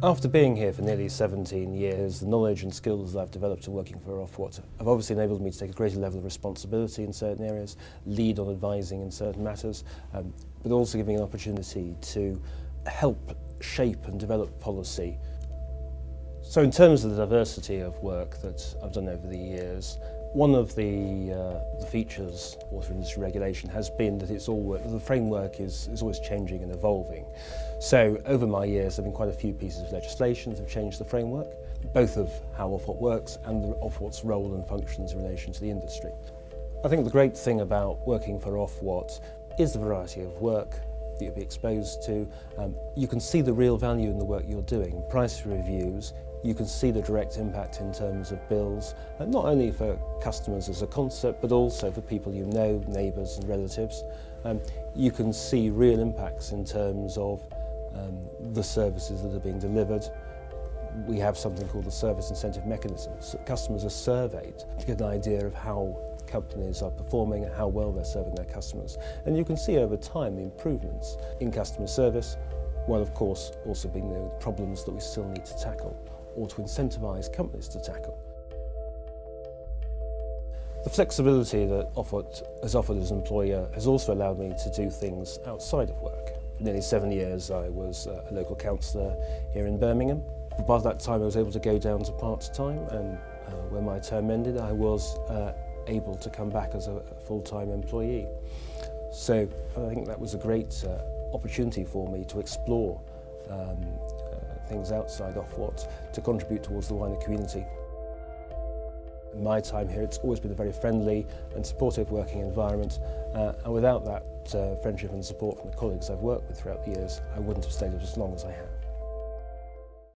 After being here for nearly 17 years, the knowledge and skills that I've developed in working for Ofwat have obviously enabled me to take a greater level of responsibility in certain areas, lead on advising in certain matters, but also giving an opportunity to help shape and develop policy. So in terms of the diversity of work that I've done over the years, one of the features of water industry regulation has been that the framework is always changing and evolving. So over my years there have been quite a few pieces of legislation that have changed the framework, both of how Ofwat works and Ofwat's role and functions in relation to the industry. I think the great thing about working for Ofwat is the variety of work that you'll be exposed to. You can see the real value in the work you're doing. Price reviews, you can see the direct impact in terms of bills, not only for customers as a concept, but also for people you know, neighbours and relatives. You can see real impacts in terms of the services that are being delivered. We have something called the service incentive mechanism. So customers are surveyed to get an idea of how companies are performing and how well they're serving their customers. And you can see over time the improvements in customer service, while of course also being the problems that we still need to tackle, or to incentivise companies to tackle. The flexibility that Ofwat has offered as an employer has also allowed me to do things outside of work. For nearly 7 years I was a local councillor here in Birmingham. For part of that time I was able to go down to part-time, and when my term ended I was able to come back as a full-time employee. So I think that was a great opportunity for me to explore things outside Ofwat to contribute towards the wider community. In my time here it's always been a very friendly and supportive working environment, and without that friendship and support from the colleagues I've worked with throughout the years I wouldn't have stayed as long as I have.